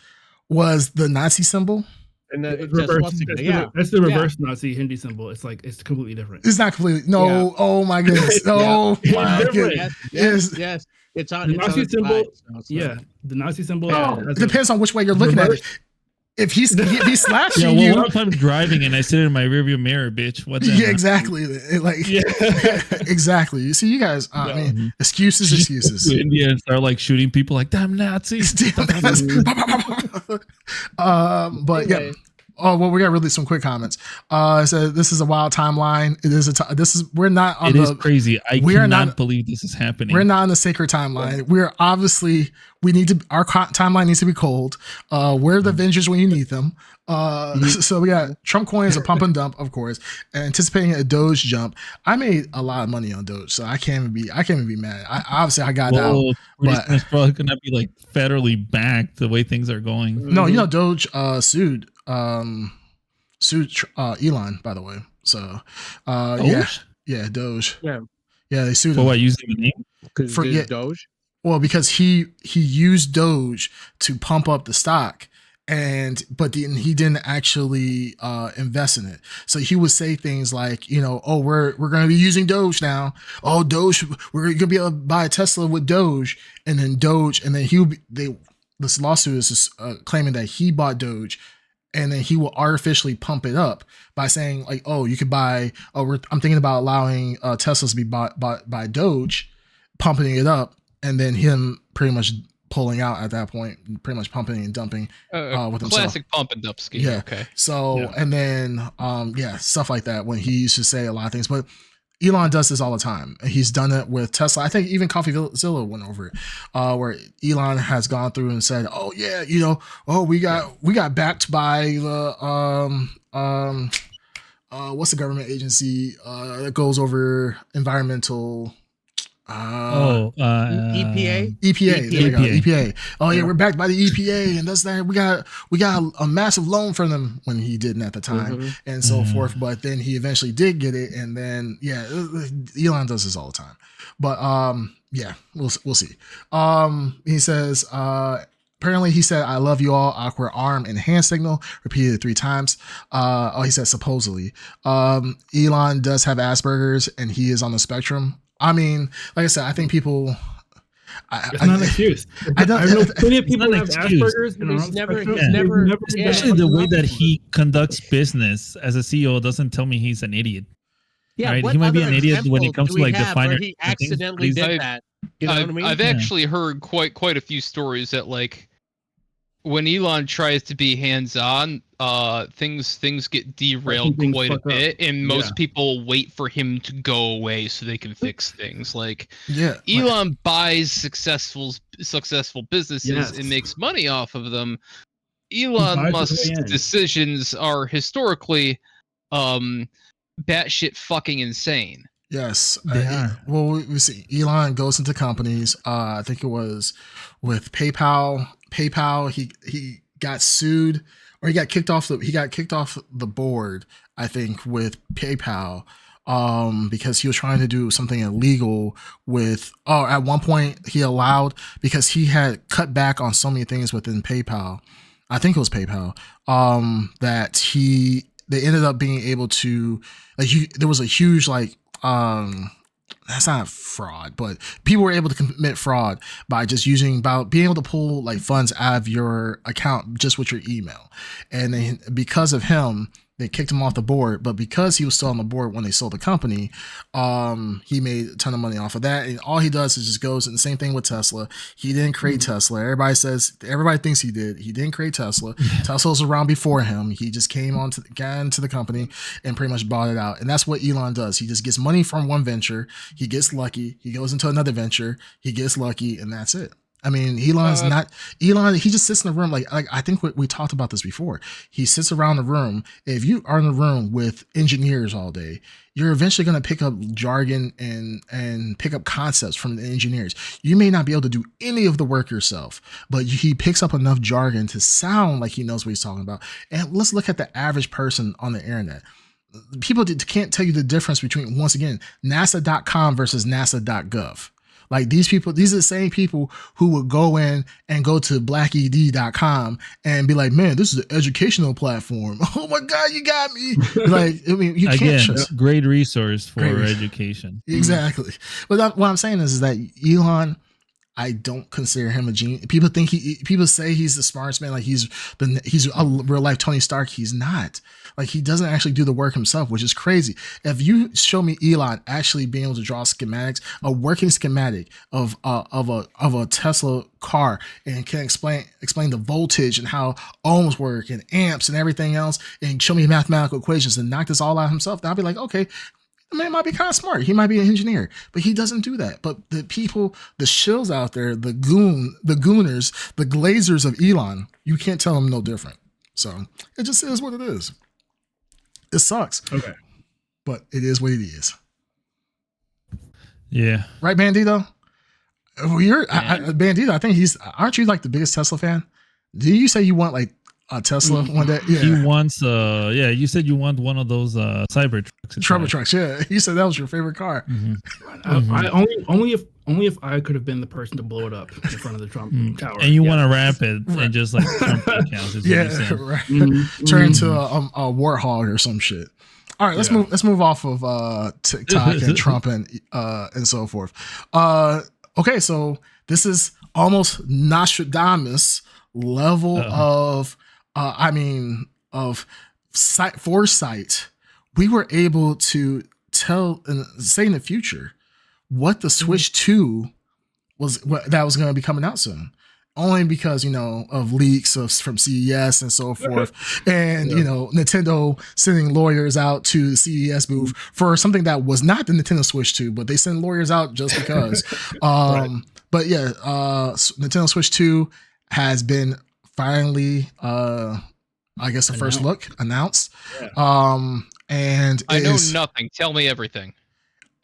was the Nazi symbol? And It's it's reverse- just that's yeah. that's the reverse Nazi Hindi symbol. It's like it's completely different. It's not completely. No. Yeah. Oh my goodness. Oh It's my different. goodness. Yes. It's on. The It's Nazi on symbol. side, so it's Yeah, not- the Nazi symbol. It has depends on which way you're looking at it. If he's slashing Yeah, well, you, what if I'm driving and I sit in my rearview mirror, bitch? What's that? yeah, exactly. Exactly. You see, you guys. I mean, excuses. India and start like shooting people like damn Nazis. But yeah. Anyway. Oh well, we got really some quick comments. It said this is a wild timeline. It is we're not on It is crazy. I we are cannot not- believe this is happening. We're not on the sacred timeline. We're obviously our timeline needs to be cold. We're the Avengers when you need them. So we got Trump coins, a pump and dump, of course, and anticipating a Doge jump. I made a lot of money on Doge, so I can't even be mad. I got out. But- it's probably gonna be like federally backed the way things are going. No, you know Doge sued Elon, by the way. So yeah, Doge. Yeah. Yeah, they sued For him. what, using the name? Because For- yeah. Doge. Well, because he used Doge to pump up the stock, but then he didn't actually invest in it. So he would say things like, oh, we're going to be using Doge now. Oh, Doge, we're going to be able to buy a Tesla with Doge, and then this lawsuit is just, claiming that he bought Doge. And then he will artificially pump it up by saying like, oh, you could buy. I'm thinking about allowing Teslas to be bought by Doge, pumping it up, and then him pretty much pulling out at that point, pretty much pumping and dumping with himself. Classic pump and dump scheme. Yeah. Okay. So and then stuff like that when he used to say a lot of things, but Elon does this all the time. He's done it with Tesla. I think even CoffeeZilla went over it, where Elon has gone through and said, "Oh yeah, we got backed by the what's the government agency that goes over environmental." EPA. EPA. There we go. EPA. Oh yeah, we're backed by the EPA, and that's that. We got a massive loan from them when he didn't at the time, and so forth. But then he eventually did get it, and then Elon does this all the time. But we'll see. He says apparently he said, "I love you all." Awkward arm and hand signal repeated 3 times. He said supposedly. Elon does have Asperger's, and he is on the spectrum. I mean, like I said, I think people. It's not an excuse. I know plenty of people who have Asperger's, and He's never, Especially the way that he conducts business as a CEO doesn't tell me he's an idiot. Yeah, right? what He might be other an idiot when it example comes do to we like the have where finer he things, but accidentally he's- did that. You know what I mean? I've actually heard quite a few stories that like when Elon tries to be hands-on, things get derailed Things quite a fuck up. bit, and most Yeah. people wait for him to go away so they can fix things. Like Yeah. Elon buys successful businesses Yes. and makes money off of them. buys Elon at the Musk's end. decisions are historically batshit fucking insane. Yes. They are. Well, we see Elon goes into companies. I think it was with PayPal. He got sued, or he got kicked off the board, I think, with PayPal. Because he was trying to do something illegal with at one point he allowed, because he had cut back on so many things within PayPal. I think it was PayPal. That they ended up being able to, like, there was a huge that's not fraud, but people were able to commit fraud by just being able to pull like funds out of your account just with your email. And because of him, they kicked him off the board, but because he was still on the board when they sold the company, he made a ton of money off of that. And all he does is just goes, and the same thing with Tesla. He didn't create Tesla. Everybody thinks he did. He didn't create Tesla. Tesla was around before him. He just got into the company and pretty much bought it out. And that's what Elon does. He just gets money from one venture. He gets lucky. He goes into another venture. He gets lucky, and that's it. I mean, Elon. He just sits in the room like I think we talked about this before. He sits around the room. If you are in the room with engineers all day, you're eventually going to pick up jargon and pick up concepts from the engineers. You may not be able to do any of the work yourself, but he picks up enough jargon to sound like he knows what he's talking about. And let's look at the average person on the internet. People can't tell you the difference between, once again, NASA.com versus NASA.gov. Like these people, these are the same people who would go in and go to blacked.com and be like, man, this is an educational platform. Oh my God, you got me. Like, I mean, you can't trust. Great resource for education. Exactly. But what I'm saying is that Elon, I don't consider him a genius. People think people say he's the smartest man, like he's a real life Tony Stark. He's not. Like he doesn't actually do the work himself, which is crazy. If you show me Elon actually being able to draw schematics, a working schematic of a Tesla car, and can explain the voltage and how ohms work and amps and everything else, and show me mathematical equations and knock this all out himself, then I'll be like, okay, the man might be kind of smart. He might be an engineer, but he doesn't do that. But the people, the shills out there, the gooners, the glazers of Elon, you can't tell them no different. So it just is what it is. It sucks. Okay. But it is what it is. Yeah. Right, Bandito? Well, Bandito, I think aren't you like the biggest Tesla fan? Did you say you want like a Tesla one day? Yeah. He wants, you said you want one of those cyber trucks. Trouble trucks, yeah. You said that was your favorite car. Mm-hmm. I only if I could have been the person to blow it up in front of the Trump Tower. And you want to wrap it and just like Trump accounts. Yeah, right. Turn into a warthog or some shit. All right, let's move off of TikTok and Trump and so forth. Okay, so this is almost Nostradamus level of foresight. We were able to tell and say in the future what the Switch 2 was going to be coming out soon. Only because, of leaks from CES and so forth. And, Nintendo sending lawyers out to the CES booth for something that was not the Nintendo Switch 2, but they send lawyers out just because. But yeah, Nintendo Switch 2 has been finally, I guess, the first look announced. Yeah. And I know nothing. Tell me everything.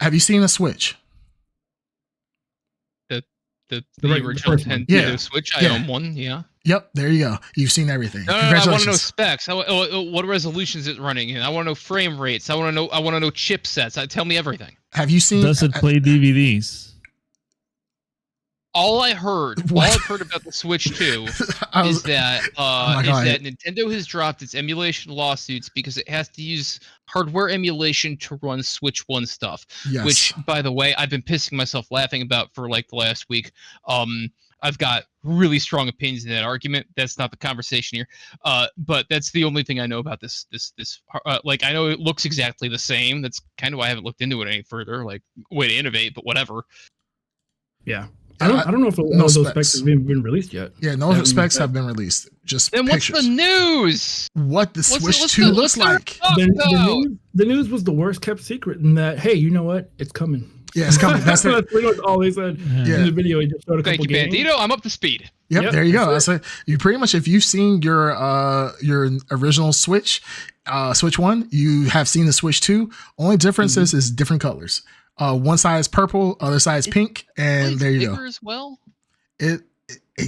Have you seen a Switch? The original Nintendo Switch. I own one. Yeah. Yep. There you go. You've seen everything. No, I want to know specs. What resolution is it running in? I want to know frame rates. I want to know chipsets. Tell me everything. Have you seen? Does it play DVDs? All I've heard about the Switch 2 is that Nintendo has dropped its emulation lawsuits because it has to use hardware emulation to run Switch 1 stuff. Yes. Which, by the way, I've been pissing myself laughing about for like the last week. I've got really strong opinions in that argument. That's not the conversation here. But that's the only thing I know about this. Like, I know it looks exactly the same. That's kind of why I haven't looked into it any further. Like, way to innovate, but whatever. Yeah. I don't know if those specs have even been released yet. Yeah, no specs have been released. Just then pictures. What's the news? What the Switch 2 looks like? The news was the worst kept secret in that, hey, you know what? It's coming. Yeah, it's coming. That's pretty much all they said in the video. He just showed a couple games. Bandito. I'm up to speed. Yep, there you go. So you pretty much, if you've seen your original Switch 1, you have seen the Switch 2. Only difference is different colors. One side is purple, other side is pink, and there you go. As well? It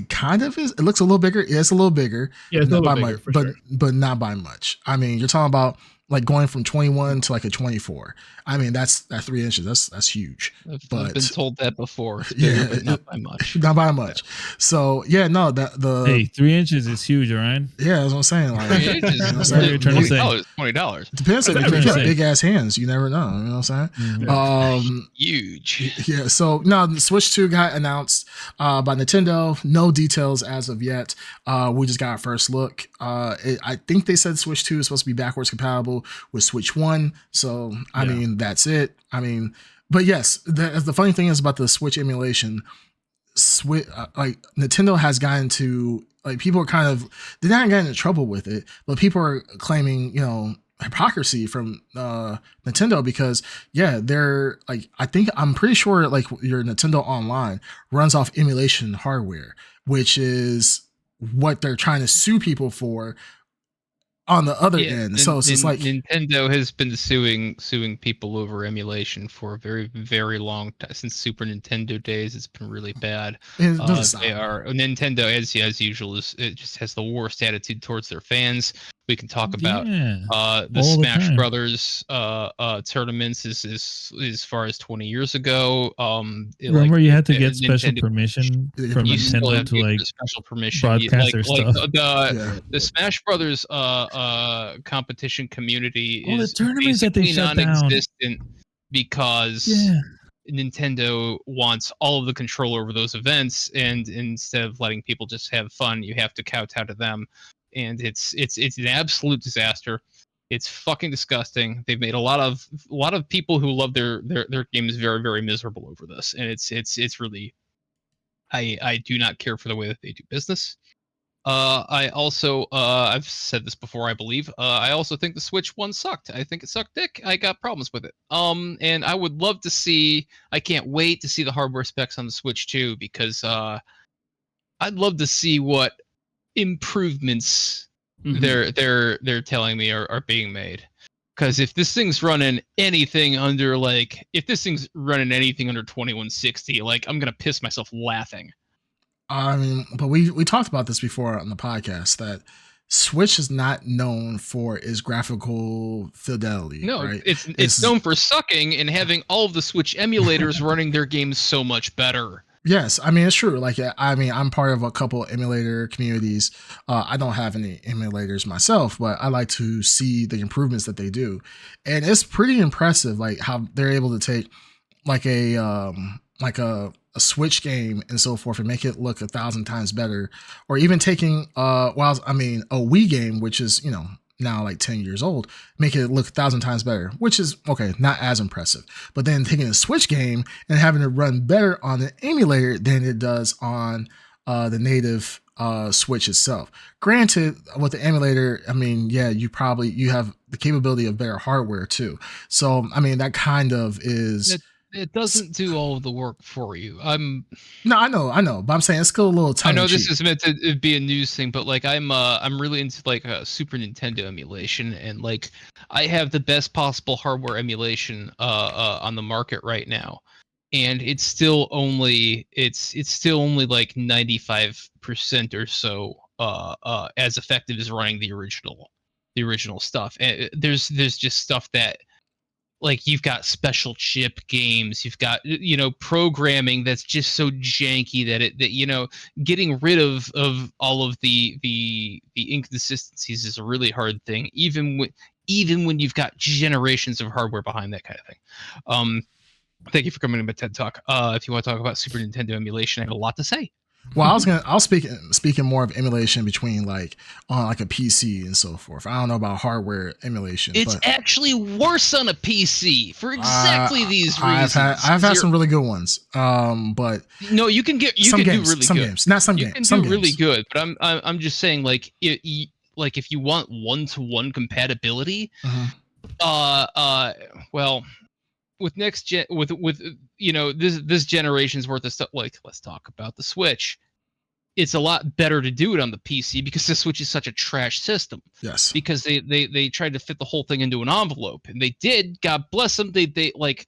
kind of is. It looks a little bigger. Yeah, it's a little bigger. Yeah, it's a little bigger, but not by much. I mean, you're talking about like going from 21 to like a 24. I mean, that's 3 inches. That's huge. I've been told that before. It's bigger, but not by much. Not by much. So yeah, no, hey, 3 inches is huge, all right? Yeah, that's what I'm saying. Like, $20. Depends if you got big ass hands. You never know. You know what I'm saying? Huge. Yeah. So no, the Switch 2 got announced by Nintendo. No details as of yet. We just got our first look. I think they said Switch 2 is supposed to be backwards compatible with Switch 1. So I mean, that's it. I mean, but yes, the funny thing is about the Switch emulation. Like Nintendo has gotten to, like, people are they're not getting into trouble with it, but people are claiming, hypocrisy from Nintendo, because they're like, I'm pretty sure like your Nintendo Online runs off emulation hardware, which is what they're trying to sue people for on the other end. So it's just like Nintendo has been suing people over emulation for a very, very long time, since Super Nintendo days. It's been really bad. Nintendo, as usual, it just has the worst attitude towards their fans. We can talk about the Smash Brothers tournaments as far as 20 years ago. Remember, you had to get special permission from Nintendo to like special permission broadcast their stuff. The Smash Brothers competition community the is tournaments that they shut non-existent because Nintendo wants all of the control over those events, and instead of letting people just have fun, you have to kowtow to them. And it's an absolute disaster. It's fucking disgusting. They've made a lot of people who love their games very, very miserable over this, and it's really, I do not care for the way that they do business. I also, I've said this before, I believe. I also think the Switch 1 sucked. I think it sucked dick. I got problems with it. And I would love to see. I can't wait to see the hardware specs on the Switch 2, because I'd love to see what improvements they're telling me are being made. Because if this thing's running anything under 2160, like, I'm gonna piss myself laughing. I mean, but we talked about this before on the podcast, that Switch is not known for its graphical fidelity. No, right? it's known for sucking and having all of the Switch emulators running their games so much better. Yes, I mean, it's true. Like, I mean, I'm part of a couple emulator communities. I don't have any emulators myself, but I like to see the improvements that they do, and it's pretty impressive, like how they're able to take like a Switch game and so forth and make it look 1,000 times better, or even taking a Wii game, which is, you know, now like 10 years old, make it look 1,000 times better, which is okay, not as impressive. But then taking a Switch game and having it run better on the emulator than it does on the native Switch itself. Granted, with the emulator, I mean, yeah, you have the capability of better hardware too. So I mean, that kind of is. It doesn't do all of the work for you. No, I know, but I'm saying it's still a little tongue-in-cheek. I know this is meant to be a news thing, but like I'm really into like a Super Nintendo emulation, and like I have the best possible hardware emulation on the market right now, and it's still only like 95% or so as effective as running the original stuff. And there's just stuff that, like, you've got special chip games, you've got, you know, programming that's just so janky that you know, getting rid of all of the inconsistencies is a really hard thing, even when you've got generations of hardware behind that kind of thing. Thank you for coming to my TED Talk. If you want to talk about Super Nintendo emulation, I have a lot to say. Well, I was speaking more of emulation between like on like a PC and so forth. I don't know about hardware emulation. It's actually worse on a PC for exactly these reasons. I've had some really good ones. But no, you can do really good. Some games, not some games. You can some do games. really good, but I'm just saying, like, like if you want 1-to-1 compatibility, well, with next gen, with you know, this generation's worth of stuff. Like, let's talk about the Switch. It's a lot better to do it on the PC because the Switch is such a trash system. Yes. Because they tried to fit the whole thing into an envelope, and they did. God bless them. They like,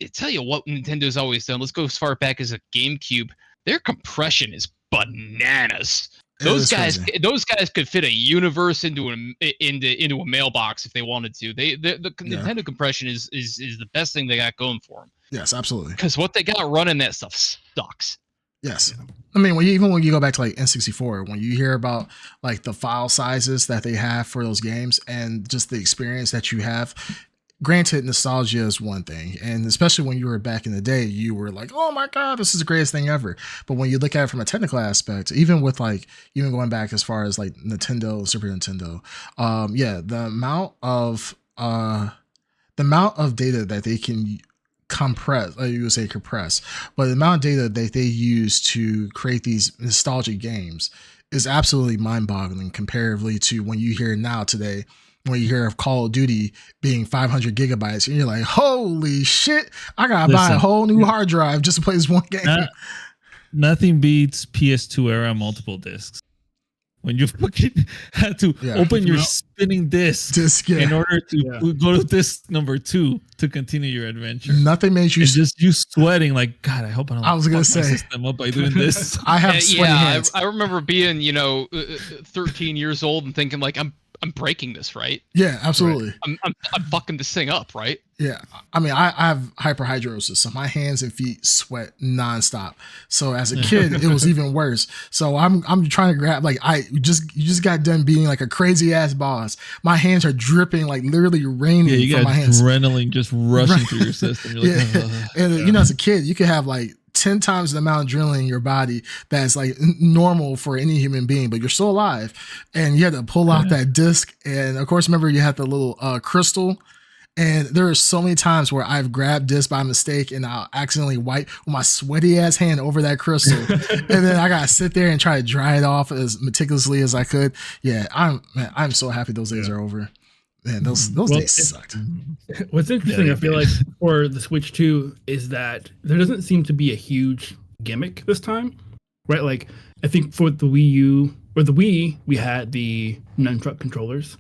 I tell you what, Nintendo's always done. Let's go as far back as a GameCube. Their compression is bananas. Those guys could fit a universe into a mailbox if they wanted to. The Nintendo compression is the best thing they got going for them. Yes, absolutely. Because what they got running that stuff sucks. Yes. I mean, even when you go back to like N64, when you hear about like the file sizes that they have for those games and just the experience that you have, granted, nostalgia is one thing, and especially when you were back in the day, you were like, oh my God, this is the greatest thing ever. But when you look at it from a technical aspect, even going back as far as like Nintendo, Super Nintendo, the amount of data that they can compress, you would say compress, but the amount of data that they use to create these nostalgic games is absolutely mind-boggling comparatively to when you hear now today when you hear of Call of Duty being 500 gigabytes, and you're like, holy shit, I gotta buy a whole new hard drive just to play this one game. Nothing beats PS2 era multiple discs. When you fucking had to open your spinning disc in order to go to disc number 2 to continue your adventure. Nothing makes you just you sweating like, God, I hope I don't. I was gonna fuck my say system up by doing this. I have sweaty hands. I remember being 13 years old and thinking like I'm breaking this, right? Yeah, absolutely. Right. I'm fucking this thing up, right? Yeah, I mean, I have hyperhidrosis, so my hands and feet sweat nonstop. So as a kid, it was even worse. So I'm trying to grab, like, you just got done being like a crazy ass boss. My hands are dripping, like literally raining from my hands. Adrenaline just rushing through your system. You're like, and as a kid, you could have like 10 times the amount of adrenaline in your body that's like normal for any human being, but you're still alive. And you had to pull out that disc. And of course, remember you had the little crystal. And there are so many times where I've grabbed disc by mistake and I'll accidentally wipe with my sweaty ass hand over that crystal. And then I got to sit there and try to dry it off as meticulously as I could. Yeah, I'm so happy those days are over. Man, those days sucked. What's interesting, I feel like, for the Switch 2 is that there doesn't seem to be a huge gimmick this time, right? Like, I think for the Wii U or the Wii, we had the nunchuck controllers.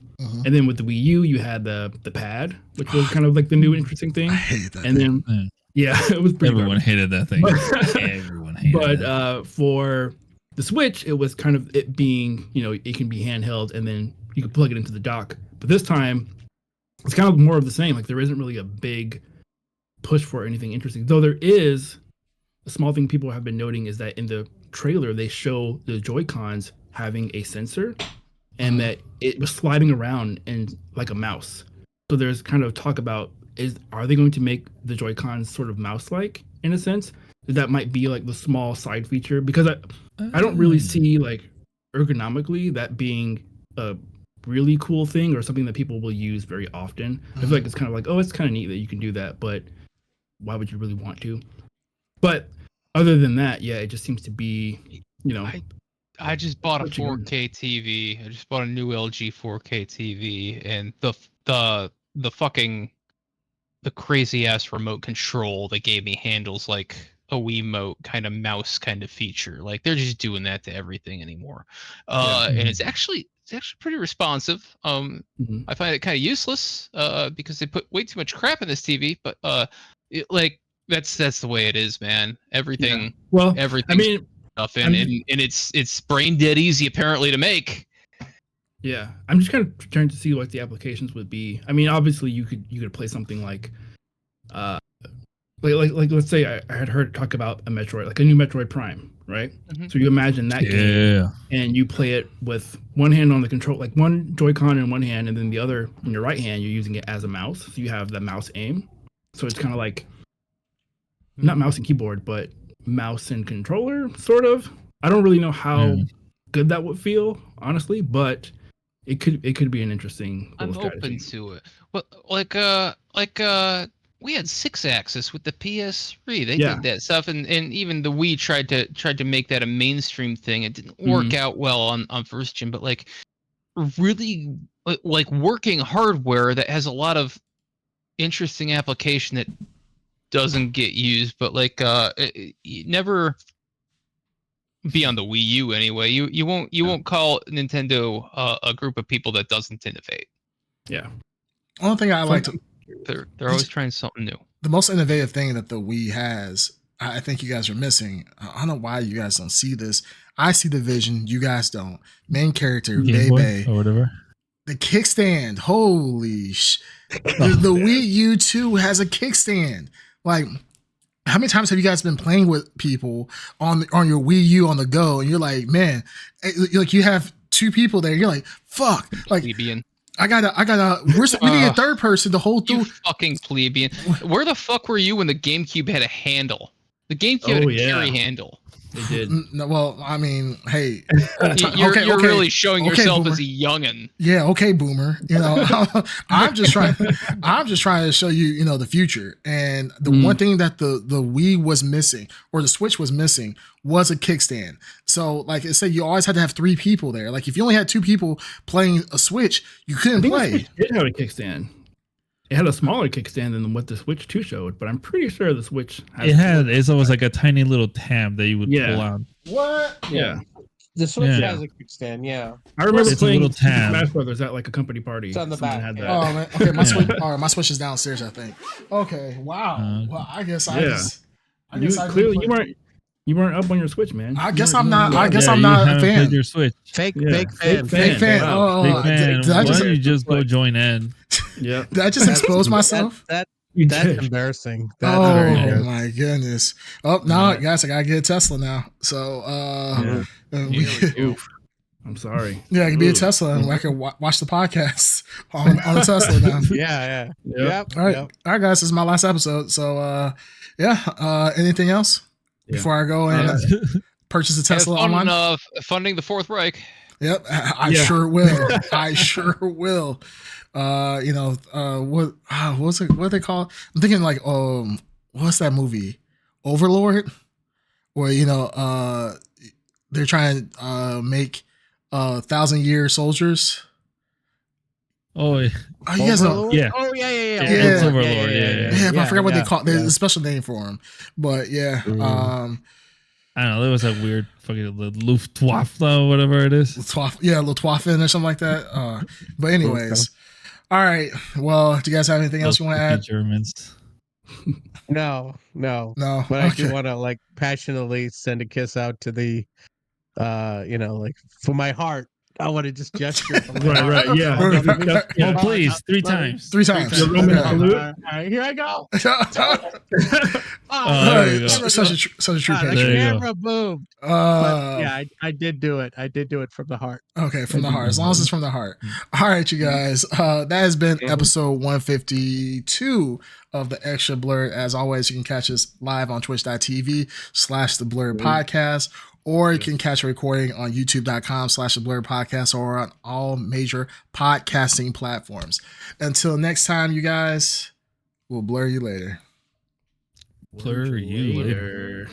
And then with the Wii U, you had the pad, which was kind of like the new interesting thing. I hate that. And then, it was pretty everyone hated that thing. Everyone hated it. But for the Switch, it was kind of it being, it can be handheld and then you can plug it into the dock. But this time, it's kind of more of the same. Like, there isn't really a big push for anything interesting. Though there is a small thing people have been noting is that in the trailer, they show the Joy-Cons having a sensor and that it was sliding around and like a mouse. So there's kind of talk about, are they going to make the Joy-Cons sort of mouse-like in a sense? That might be like the small side feature, because I don't really see like ergonomically that being a really cool thing or something that people will use very often. I feel like it's kind of like, it's kind of neat that you can do that, but why would you really want to? But other than that, it just seems to be, I just bought a 4K TV. I just bought a new LG 4K TV, and the fucking crazy ass remote control that gave me handles like a Wiimote kind of mouse kind of feature. Like, they're just doing that to everything anymore. And it's actually pretty responsive. I find it kind of useless because they put way too much crap in this TV, but that's the way it is, man. Everything. Everything. I mean, stuff and it's brain dead easy apparently to make. Yeah, I'm just kind of trying to see what the applications would be. I mean, obviously you could play something like let's say I had heard talk about a Metroid, like a new Metroid Prime, right? So you imagine that game, and you play it with one hand on the control, like one Joy-Con in one hand, and then the other in your right hand, you're using it as a mouse. So you have the mouse aim. So it's kind of like not mouse and keyboard, but mouse and controller, sort of. I don't really know how good that would feel, honestly, but it could be an interesting little strategy. Open to it. Well, we had 6-axis with the PS3. They did that stuff, and even the Wii tried to make that a mainstream thing. It didn't work out well on first gen, but like really like working hardware that has a lot of interesting application that doesn't get used, but like never be on the Wii U anyway. You won't call Nintendo a group of people that doesn't innovate. Yeah. One thing I like to they're always trying something new. The most innovative thing that the Wii has, I think you guys are missing. I don't know why you guys don't see this. I see the vision, you guys don't. Main character, Bebe, or whatever. The kickstand, holy the Wii U 2 has a kickstand. Like, how many times have you guys been playing with people on your Wii U on the go, and you're like, man, like you have two people there, you're like, fuck, like plebeian. I gotta. We need a third person to hold through. You fucking plebeian. Where the fuck were you when the GameCube had a handle? The GameCube had Oh, a yeah. carry handle. They did. No, well, I mean, hey, You're really showing okay, yourself Boomer. as a youngin. Yeah, okay, Boomer. You know, I'm just trying to show you, you know, the future. And the one thing that the Wii was missing, or the Switch was missing, was a kickstand. So, like I said, you always had to have 3 people there. Like if you only had 2 people playing a Switch, you couldn't play. The Switch did have a kickstand. It had a smaller kickstand than what the Switch 2 showed, but I'm pretty sure the Switch has it's almost like a tiny little tab that you would pull out. What? Yeah. The Switch Yeah. has a kickstand, yeah. I remember It's a playing little Super tab. Smash Brothers at like a company party. It's on the Someone back, had yeah. that. Oh man. Okay, my Yeah. Switch. All right, my Switch is downstairs, I think. Okay. Wow. Well, I guess I Yeah. just. I You guess I clearly didn't you weren't up on your Switch, man. I You guess weren't- I'm not. you I weren't- guess Yeah, I'm you not a haven't fan. played your Switch. Fake Yeah. fan. Fake fan. Wow. Oh, Big fan. did I Why just don't you just go join Ed? Yeah. did I just expose myself? You That's did. embarrassing. That's very Oh embarrassing. my goodness! Oh no, Yeah. guys, I gotta get a Tesla now. So Oof. I'm sorry. yeah, I can be a Ooh. Tesla, and I can watch the podcast on a Tesla now. Yeah. Yep. All right, all right, guys, this is my last episode. So anything else Yeah. before I go and purchase a Tesla Have fun online? funding the Fourth Reich. Yep, I Yeah. sure will. I sure will. What's it? What they call? I'm thinking like, what's that movie? Overlord, where they're trying to make 1,000-year soldiers. Oh, yeah. Oh, you guys know? Yeah. Oh yeah. It's Overlord, yeah. Yeah, but I forgot what they call. There's yeah. a special name for them, but yeah. I don't know. There was a weird fucking Luftwaffe or whatever it is. Luftwaffe or something like that. But anyways, all right. Well, do you guys have anything else you want to add? Germans. No. No. But I do Okay. want to like passionately send a kiss out to the, like for my heart. I want to just gesture. From my heart. Right. Yeah. Oh, please, 3 times. 3 times. The Roman Okay. salute. All right, here I go. there you go. Such a true The There picture. you go. camera moved. But yeah, I did do it. I did do it from the heart. Okay, from the heart. As long as it's from the heart. All right, you guys. That has been episode 152 of the Extra Blurred. As always, you can catch us live on twitch.tv/the Blurred Podcast, or you can catch a recording on youtube.com/the Blurred Podcast, or on all major podcasting platforms. Until next time, you guys, we'll blur you later. Blur you later.